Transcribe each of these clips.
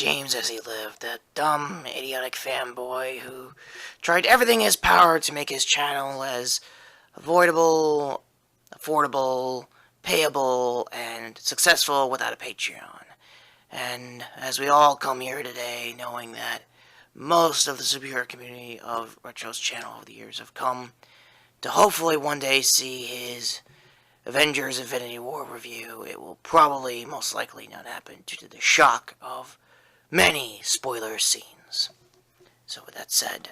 James as he lived, that dumb, idiotic fanboy who tried everything in his power to make his channel as avoidable, affordable, payable, and successful without a Patreon. And as we all come here today knowing that most of the superior community of Retro's channel over the years have come to hopefully one day see his Avengers Infinity War review, it will probably most likely not happen due to the shock of many spoiler scenes. So with that said,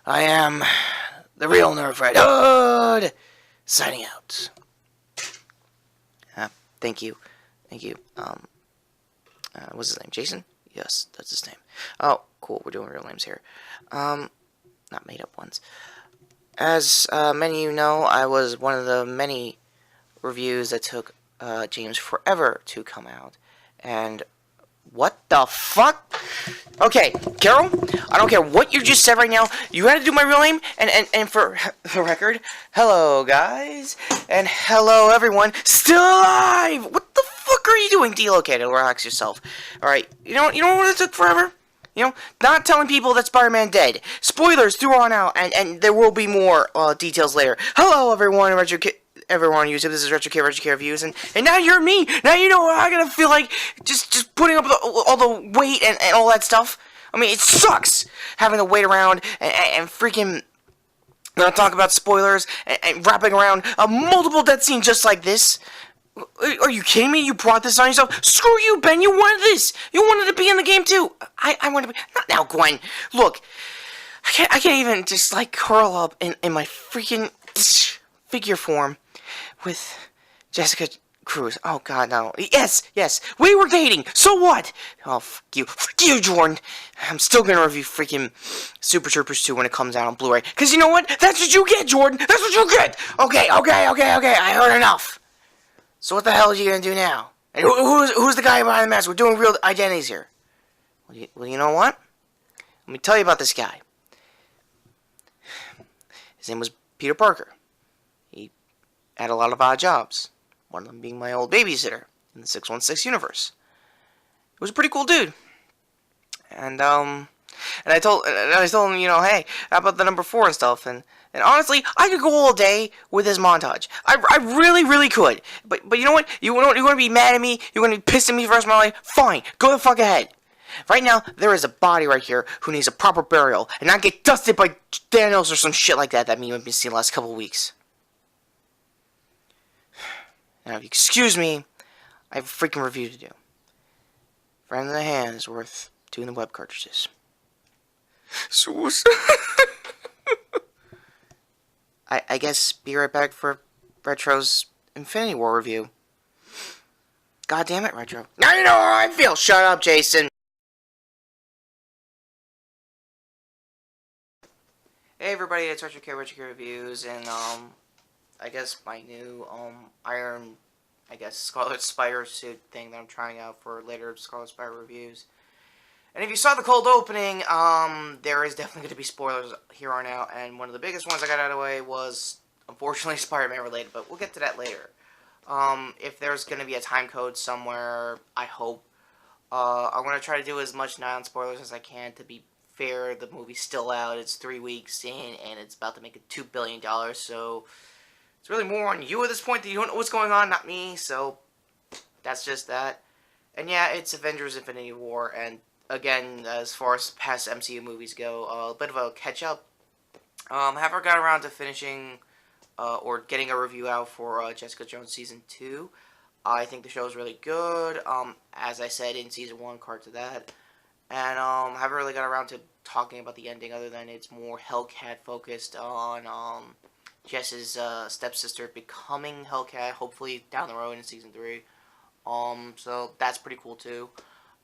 I am the real Nerf Red Hood, signing out. Thank you. What's his name? Jason? Yes, that's his name. Oh, cool. We're doing real names here. Not made up ones. As many of you know, I was one of the many reviews that took James forever to come out. And what the fuck? Okay, Carol, I don't care what you just said right now. You had to do my real name, and for the record, hello guys, and hello everyone, still alive! What the fuck are you doing? Delocate, relax yourself. Alright, you know what it took forever? You know, not telling people that Spider-Man dead. Spoilers through on out, and there will be more details later. Hello everyone, RetroKid. Everyone on YouTube, this is RetroKid Reviews, and now you're me. Now you know I gotta feel like just putting up all the weight and all that stuff. I mean, it sucks having to wait around and freaking not talk about spoilers and wrapping around a multiple death scene just like this. Are you kidding me? You brought this on yourself? Screw you, Ben. You wanted this. You wanted to be in the game too. I wanted to be. Not now, Gwen. Look, I can't even just like curl up in my freaking figure form with Jessica Cruz. Oh god, no. Yes, we were dating. So what? Oh, fuck you, Jordan. I'm still gonna review freaking Super Troopers 2 when it comes out on Blu-ray. Cause you know what? That's what you get, Jordan. That's what you get. Okay. I heard enough. So what the hell are you gonna do now? And who's the guy behind the mask? We're doing real identities here. Well, you know what? Let me tell you about this guy. His name was Peter Parker. He had a lot of odd jobs. One of them being my old babysitter in the 616 universe. He was a pretty cool dude. And I told him, you know, hey, how about the number 4 and stuff? And honestly, I could go all day with his montage. I really could. But you know what? You want to be mad at me? You want to be pissed at me for the rest of my life? Fine, go the fuck ahead. Right now, there is a body right here who needs a proper burial and not get dusted by Thanos or some shit like that meme I've been seeing the last couple of weeks. Now, if you excuse me, I have a freaking review to do. Friend in the hand is worth 2 in the web cartridges. I guess be right back for Retro's Infinity War review. God damn it, Retro. Now you know how I feel. Shut up, Jason. Hey everybody, it's RetroKid Reviews, and I guess my new Iron, Scarlet Spider suit thing that I'm trying out for later Scarlet Spider reviews. And if you saw the cold opening, there is definitely going to be spoilers here on out, and one of the biggest ones I got out of the way was, unfortunately, Spider-Man related, but we'll get to that later. If there's going to be a time code somewhere, I hope. I'm going to try to do as much non-spoilers as I can to be fair. The movie's still out, it's 3 weeks in, and it's about to make $2 billion, so it's really more on you at this point that you don't know what's going on, not me, so that's just that. And yeah, it's Avengers Infinity War, and again, as far as past MCU movies go, a bit of a catch-up. Haven't got around to finishing or getting a review out for Jessica Jones Season 2. I think the show is really good, as I said in Season 1, card to that. And haven't really got around to talking about the ending other than it's more Hellcat focused on Jess's stepsister becoming Hellcat, hopefully down the road in Season 3. So that's pretty cool too.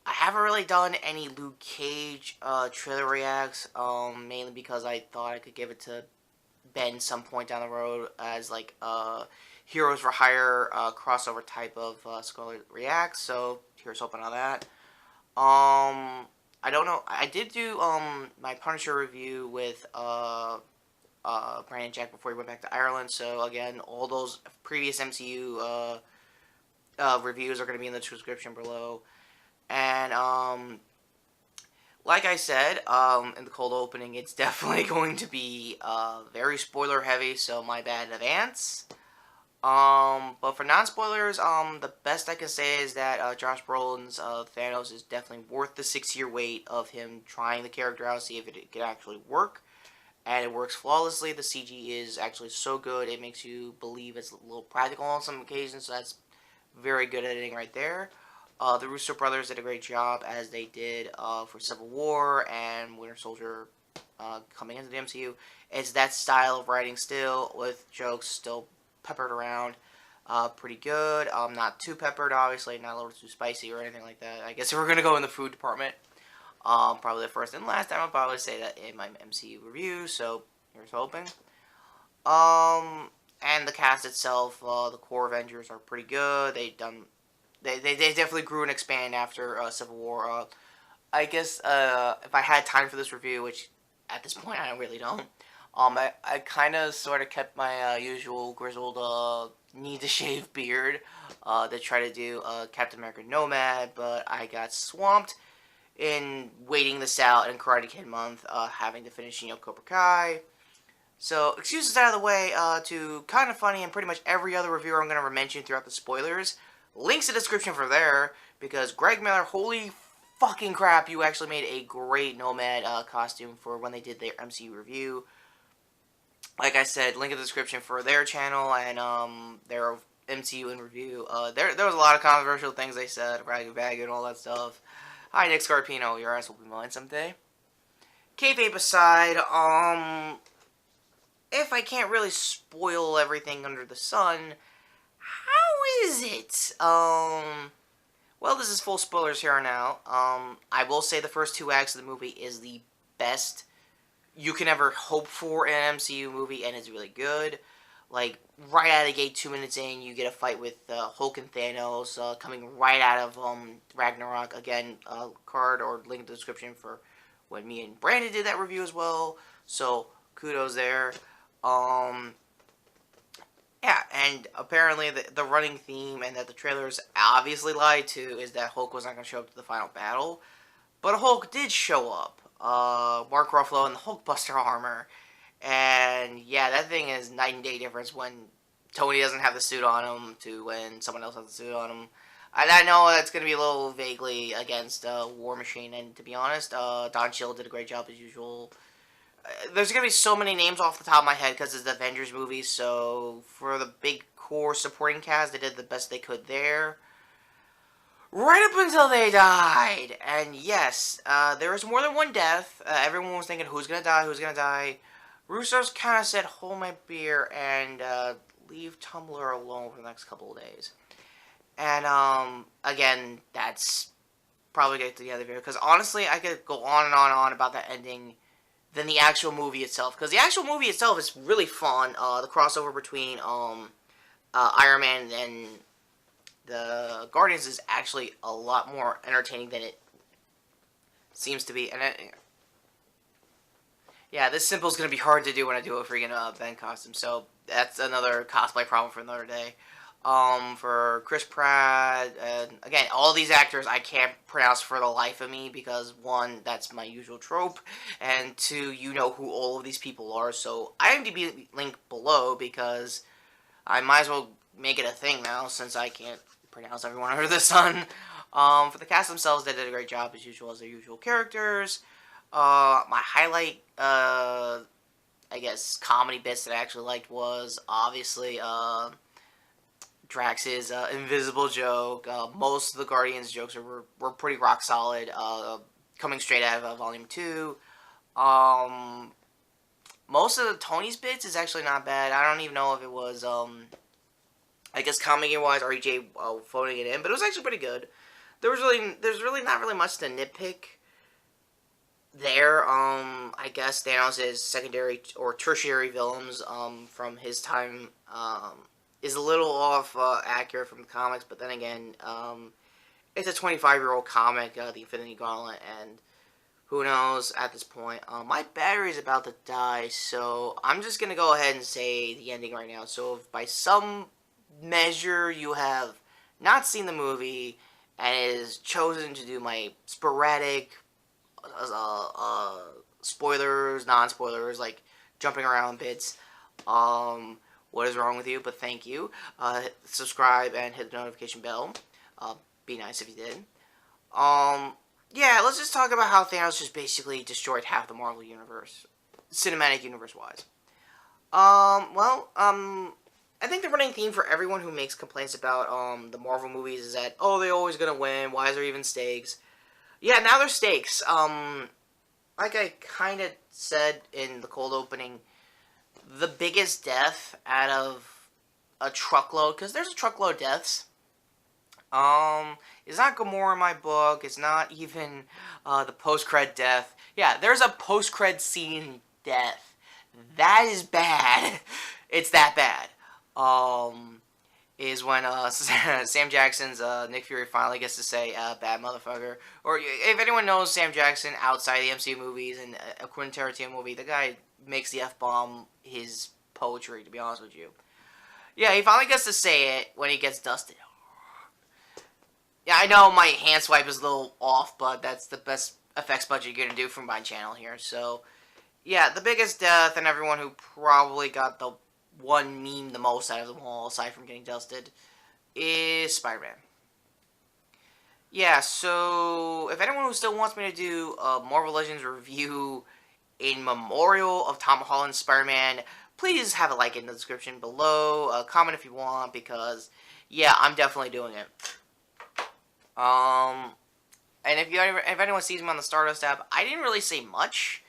I haven't really done any Luke Cage trailer reacts, mainly because I thought I could give it to Ben some point down the road as like Heroes for Hire crossover type of Scarlet reacts, so here's hoping on that. I don't know, I did do my Punisher review with Brandon Jack before he went back to Ireland, so again, all those previous MCU reviews are going to be in the description below. And like I said, in the cold opening, it's definitely going to be very spoiler heavy, so my bad in advance. But for non-spoilers, the best I can say is that Josh Brolin's Thanos is definitely worth the 6-year wait of him trying the character out, see if it can actually work. And it works flawlessly. The CG is actually so good, it makes you believe it's a little practical on some occasions, so that's very good editing right there. The Russo brothers did a great job, as they did for Civil War and Winter Soldier coming into the MCU. It's that style of writing still, with jokes still peppered around. Pretty good. Not too peppered, obviously, not a little too spicy or anything like that. I guess if we're going to go in the food department, probably the first and last time I'll probably say that in my MCU review, so here's hoping. And the cast itself, the core Avengers are pretty good. They definitely grew and expand after Civil War. I guess if I had time for this review, which at this point I really don't, I kind of sort of kept my usual grizzled need to shave beard to try to do Captain America Nomad, but I got swamped in waiting this out in Karate Kid month, having to finish Cobra Kai. So, excuses out of the way, to Kinda Funny and pretty much every other reviewer I'm going to mention throughout the spoilers. Links in the description for there, because Greg Miller, holy fucking crap, you actually made a great Nomad costume for when they did their MCU review. Like I said, link in the description for their channel and their MCU in review. There was a lot of controversial things they said, ragged bag and all that stuff. Hi, Nick Scarpino, your ass will be mine someday. Kayfabe aside, if I can't really spoil everything under the sun, how is it? Well, this is full spoilers here now. I will say the first 2 acts of the movie is the best you can ever hope for in an MCU movie, and it's really good. Like, right out of the gate, 2 minutes in, you get a fight with Hulk and Thanos coming right out of Ragnarok. Again, card or link in the description for when me and Brandon did that review as well. So, kudos there. Yeah, and apparently the running theme, and that the trailers obviously lied to, is that Hulk was not going to show up to the final battle. But Hulk did show up. Mark Ruffalo in the Hulkbuster armor. And yeah, that thing is night and day difference when Tony doesn't have the suit on him to when someone else has the suit on him. And I know that's going to be a little vaguely against War Machine, and to be honest, Don Cheadle did a great job as usual. There's going to be so many names off the top of my head because it's the Avengers movie, so for the big core supporting cast, they did the best they could there. Right up until they died. And yes, there was more than one death. Everyone was thinking, who's going to die, who's going to die. Russo's kind of said, hold my beer and leave Tumblr alone for the next couple of days. And, again, that's probably get to the other video. Because honestly, I could go on and on and on about that ending than the actual movie itself. Because the actual movie itself is really fun. The crossover between Iron Man and the Guardians is actually a lot more entertaining than it seems to be. And yeah, this simple is going to be hard to do when I do a freaking Ben costume. So that's another cosplay problem for another day. For Chris Pratt, and again, all these actors I can't pronounce for the life of me because 1, that's my usual trope, and 2, you know who all of these people are, so IMDb link below because I might as well make it a thing now since I can't pronounce everyone under the sun. For the cast themselves, they did a great job as usual as their usual characters. My highlight, I guess, comedy bits that I actually liked was obviously, Drax's invisible joke. Most of the Guardians jokes were pretty rock solid, coming straight out of Volume 2. Most of the Tony's bits is actually not bad. I don't even know if it was, I guess comedy-wise, REJ phoning it in, but it was actually pretty good. There's really not really much to nitpick there. I guess Thanos' secondary or tertiary villains from his time is a little off accurate from the comics, but then again, it's a 25-year-old comic, the Infinity Gauntlet, and who knows at this point. My battery's about to die, so I'm just going to go ahead and say the ending right now. So if by some measure you have not seen the movie and is chosen to do my sporadic spoilers, non-spoilers, like jumping around bits. What is wrong with you? But thank you. Subscribe and hit the notification bell. Be nice if you did. Yeah, let's just talk about how Thanos just basically destroyed half the Marvel universe, cinematic universe-wise. I think the running theme for everyone who makes complaints about the Marvel movies is that, oh, they're always gonna win. Why is there even stakes? Yeah, now there's stakes. Like I kind of said in the cold opening, the biggest death out of a truckload, because there's a truckload of deaths. It's not Gamora in my book. It's not even the post-cred death. Yeah, there's a post-cred scene death. That is bad. It's that bad. Is when Sam Jackson's Nick Fury finally gets to say "bad motherfucker." Or if anyone knows Sam Jackson outside the MCU movies and a Quentin Tarantino movie, the guy makes the F-bomb his poetry, to be honest with you. Yeah, he finally gets to say it when he gets dusted. Yeah, I know my hand swipe is a little off, but that's the best effects budget you're going to do from my channel here. So, yeah, the biggest death and everyone who probably got the one meme the most out of them all, aside from getting dusted, is Spider-Man. Yeah, so if anyone who still wants me to do a Marvel Legends review in memorial of Tom Holland's Spider-Man, please have a like in the description below. Comment if you want, because, yeah, I'm definitely doing it. And if anyone sees me on the Stardust app, I didn't really say much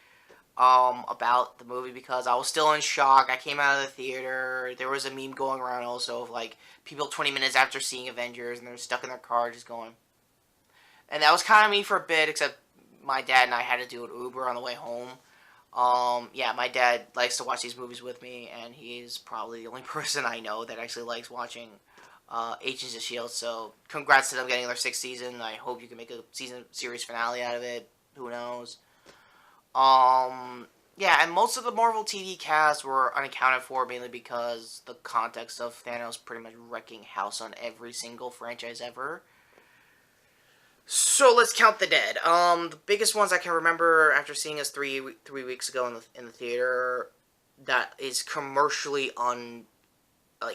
about the movie because I was still in shock. I came out of the theater. There was a meme going around also of like people 20 minutes after seeing Avengers and they're stuck in their car just going. And that was kind of me for a bit, except my dad and I had to do an Uber on the way home. Yeah, my dad likes to watch these movies with me, and he's probably the only person I know that actually likes watching Agents of S.H.I.E.L.D. So, congrats to them getting their 6th season. I hope you can make a series finale out of it. Who knows? Yeah, and most of the Marvel TV cast were unaccounted for, mainly because the context of Thanos pretty much wrecking house on every single franchise ever. So let's count the dead. The biggest ones I can remember after seeing us three weeks ago in the theater that is commercially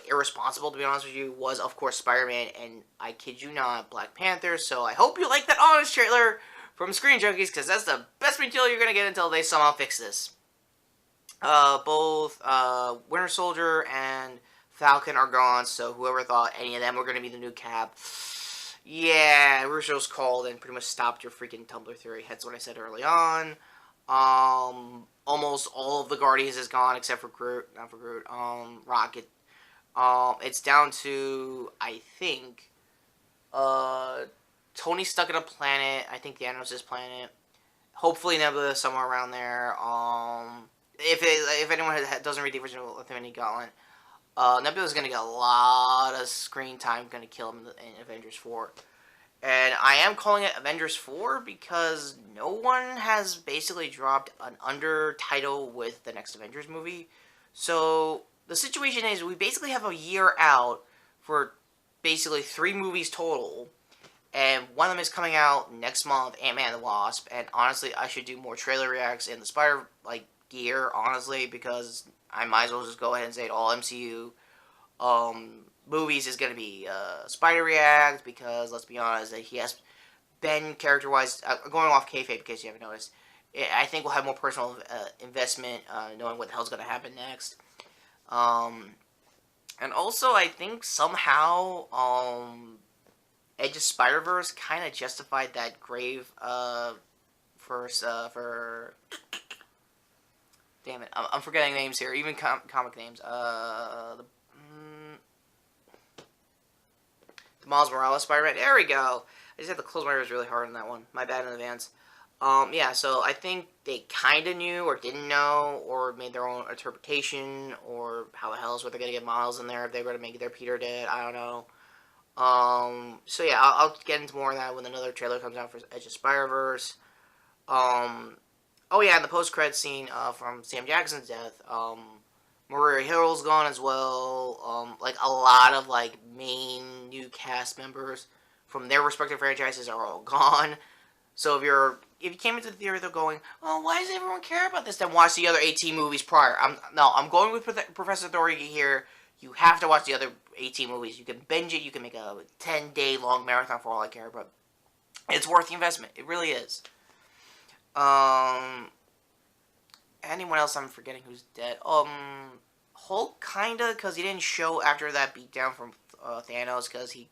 irresponsible, to be honest with you, was of course Spider-Man, and I kid you not, Black Panther. So I hope you like that honest trailer from Screen Junkies, because that's the best material you're gonna get until they somehow fix this. Both Winter Soldier and Falcon are gone, so whoever thought any of them were gonna be the new Cap, yeah, Russo's called and pretty much stopped your freaking Tumblr theory. That's what I said early on. Almost all of the Guardians is gone except for Groot, not for Groot. Rocket. It's down to, I think, Tony's stuck in a planet. I think Thanos' planet. Hopefully Nebula is somewhere around there. If anyone doesn't read the original Infinity Gauntlet, Nebula's going to get a lot of screen time, going to kill him in Avengers 4. And I am calling it Avengers 4 because no one has basically dropped an under title with the next Avengers movie. So the situation is we basically have a year out for basically 3 movies total. And one of them is coming out next month, Ant-Man and the Wasp. And honestly, I should do more trailer reacts in the Spider gear, honestly, because I might as well just go ahead and say it all MCU movies is going to be Spider React, because let's be honest, he has been character-wise, going off kayfabe in case you haven't noticed, I think we'll have more personal investment knowing what the hell's going to happen next. And also, I think somehow Edge of Spider-Verse kind of justified that grave for damn it, I'm forgetting names here, even comic names. The Miles Morales Spider-Man. There we go. I just have to close my ears really hard on that one. My bad in advance. Yeah, so I think they kind of knew or didn't know or made their own interpretation, or how the hell is what they're going to get Miles in there if they're going to make their Peter dead. I don't know. So yeah, I'll get into more of that when another trailer comes out for Edge of Spider-Verse. Oh yeah, and the post-credits scene from Sam Jackson's death. Maria Hill's gone as well. Like a lot of main new cast members from their respective franchises are all gone. So if you're if you came into the theater going, oh, why does everyone care about this? Then watch the other 18 movies prior. I'm going with Professor Authority here. You have to watch the other 18 movies. You can binge it. You can make a 10-day long marathon for all I care, but it's worth the investment. It really is. Anyone else I'm forgetting who's dead? Hulk kinda, because he didn't show after that beatdown from Thanos, because he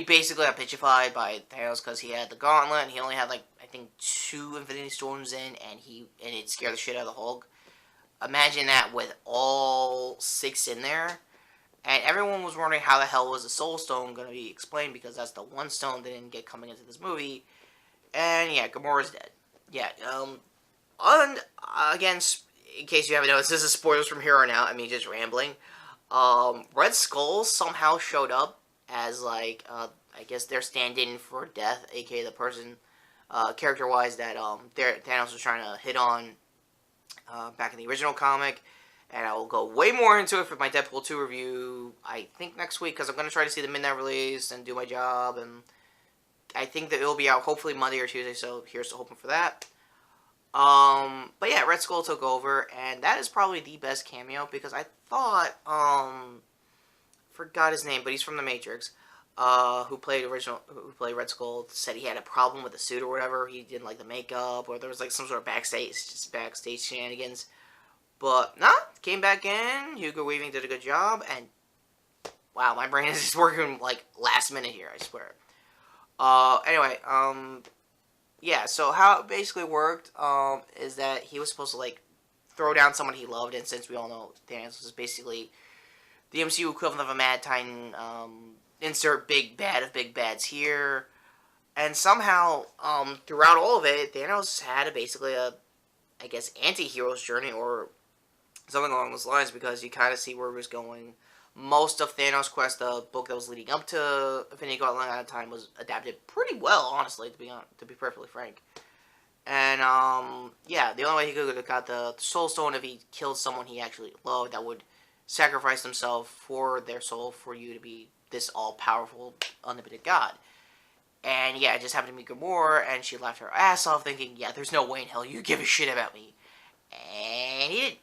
basically got pitchified by Thanos because he had the gauntlet and he only had like I think 2 Infinity Stones in, and it scared the shit out of the Hulk. Imagine that with all 6 in there, and everyone was wondering how the hell was the Soul Stone going to be explained, because that's the one stone that didn't get coming into this movie. And yeah, Gamora's dead. Yeah. Again, in case you haven't noticed, this is spoilers from here on out. I mean, just rambling. Red Skull somehow showed up as, like, I guess their stand-in for Death, aka the person, character-wise, that Thanos was trying to hit on back in the original comic. And I will go way more into it for my Deadpool 2 review, I think, next week, because I'm going to try to see the midnight release and do my job, and I think that it'll be out hopefully Monday or Tuesday, so here's to hoping for that. But yeah, Red Skull took over, and that is probably the best cameo, because I thought, forgot his name, but he's from The Matrix, who played Red Skull, said he had a problem with the suit or whatever, he didn't like the makeup, or there was like some sort of backstage shenanigans, but nah, came back in, Hugo Weaving did a good job, and wow, my brain is just working like last minute here, I swear. Anyway, yeah, so how it basically worked, is that he was supposed to, like, throw down someone he loved, and since we all know Thanos was basically the MCU equivalent of a Mad Titan, insert big bad of big bads here, and somehow, throughout all of it, Thanos had basically I guess, anti-hero's journey, or something along those lines, because you kind of see where it was going. Most of Thanos' Quest, the book that was leading up to Infinity Gauntlet at the time, was adapted pretty well, honestly, to be perfectly frank. And, yeah, the only way he could have got the Soul Stone if he killed someone he actually loved that would sacrifice himself for their soul for you to be this all-powerful, unlimited god. And, yeah, it just happened to be Gamora, and she laughed her ass off thinking, yeah, there's no way in hell you give a shit about me. And he did.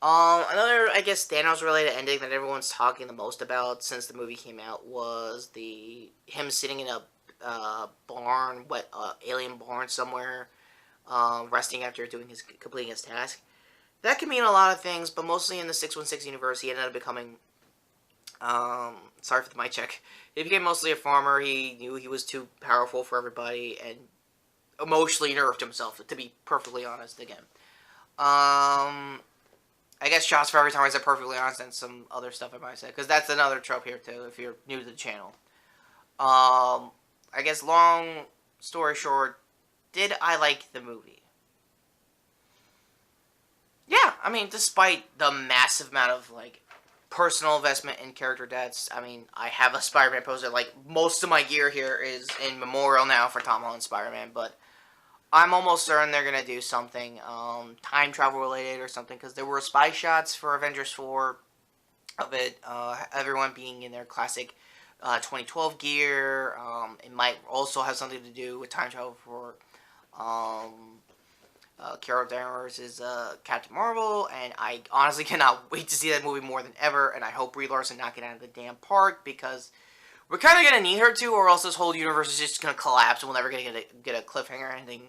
Another, I guess, Thanos-related ending that everyone's talking the most about since the movie came out was him sitting in a barn, alien barn somewhere, resting after completing his task. That can mean a lot of things, but mostly in the 616 universe, he ended up becoming, sorry for the mic check, he became mostly a farmer. He knew he was too powerful for everybody, and emotionally nerfed himself, to be perfectly honest again. I guess shots for every time I said perfectly honest, and some other stuff I might say, because that's another trope here too, if you're new to the channel. I guess long story short, did I like the movie? Yeah, I mean, despite the massive amount of, like, personal investment in character deaths, I mean, I have a Spider-Man poster, like, most of my gear here is in memorial now for Tom Holland's Spider-Man, but I'm almost certain they're going to do something time travel related or something, because there were spy shots for Avengers 4 of it, everyone being in their classic 2012 gear. It might also have something to do with time travel for Carol Danvers' Captain Marvel, and I honestly cannot wait to see that movie more than ever, and I hope Brie Larson knock it out of the damn park, because we're kind of going to need her to, or else this whole universe is just going to collapse, and we'll never get a cliffhanger ending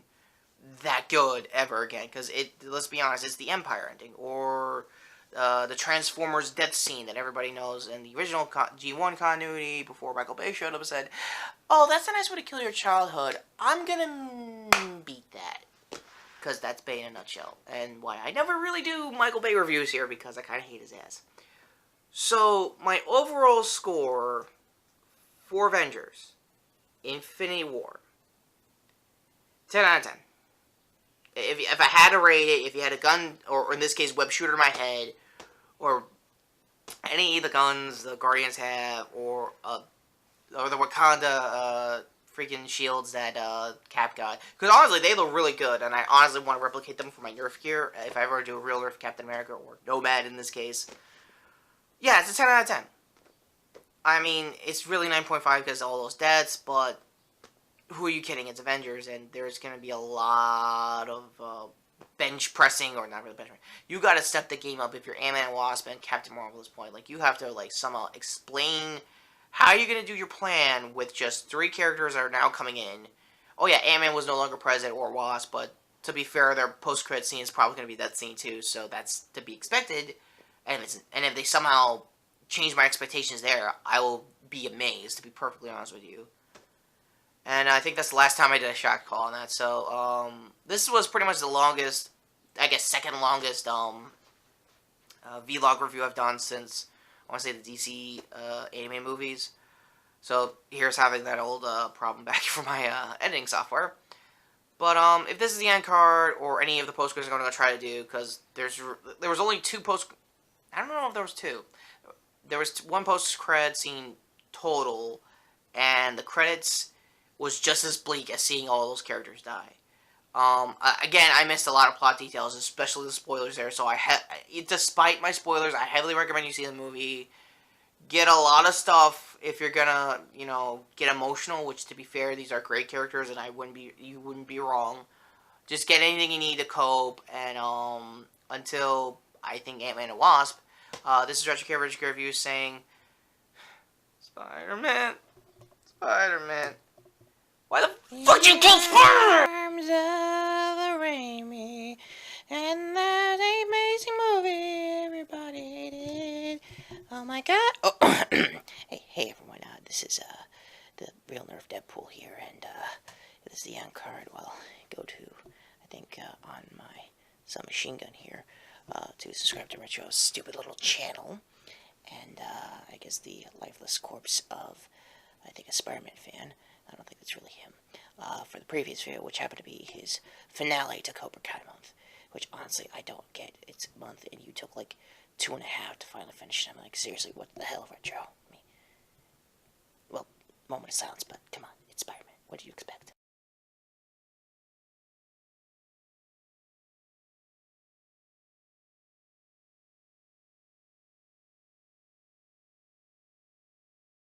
that good ever again, because let's be honest, it's the Empire ending, or the Transformers death scene that everybody knows in the original G1 continuity before Michael Bay showed up and said, oh, that's a nice way to kill your childhood, I'm gonna beat that, because that's Bay in a nutshell, and why I never really do Michael Bay reviews here, because I kind of hate his ass. So, my overall score for Avengers Infinity War, 10 out of 10. If I had to rate it, if you had a gun, or in this case, web shooter in my head, or any of the guns the Guardians have, or the Wakanda freaking shields that Cap got, because honestly, they look really good, and I honestly want to replicate them for my Nerf gear, if I ever do a real Nerf Captain America, or Nomad in this case. Yeah, it's a 10 out of 10. I mean, it's really 9.5 because of all those deaths, but who are you kidding? It's Avengers, and there's gonna be a lot of bench pressing, or not really bench pressing. You gotta step the game up if you're Ant-Man and Wasp and Captain Marvel at this point. Like, you have to, like, somehow explain how you're gonna do your plan with just 3 characters that are now coming in. Oh yeah, Ant-Man was no longer present, or Wasp, but to be fair, their post-credit scene is probably gonna be that scene too, so that's to be expected. And if they somehow change my expectations there, I will be amazed, to be perfectly honest with you. And I think that's the last time I did a shot call on that. So, this was pretty much the longest, I guess, second longest, vlog review I've done since, I want to say, the DC, anime movies. So, here's having that old, problem back for my, editing software. But, if this is the end card, or any of the post-credits I'm going to try to do, because there was only 2 I don't know if there was 2. There was 1 post-credit scene total, and the credits was just as bleak as seeing all those characters die. Again, I missed a lot of plot details, especially the spoilers there, so despite my spoilers, I heavily recommend you see the movie. Get a lot of stuff if you're gonna, get emotional, which, to be fair, these are great characters, and you wouldn't be wrong. Just get anything you need to cope, and, until, I think, Ant-Man and Wasp, this is RetroKid Review saying, Spider-Man, Spider-Man. Why the fuck you kill Spider-Man? Arms of Raimi, and that amazing movie everybody hated. Oh my god! Oh, hey everyone! This is the Real Nerf Deadpool here, and this is the end card. Well, go to on my submachine gun here to subscribe to Retro's stupid little channel, and I guess the lifeless corpse of a Spider-Man fan. I don't think it's really him. For the previous video, which happened to be his finale to Cobra Kai month, which honestly I don't get. It's a month and you took like 2.5 to finally finish it. I'm like, seriously, what the hell, Retro? Well, moment of silence, but come on, it's Spider-Man. What do you expect?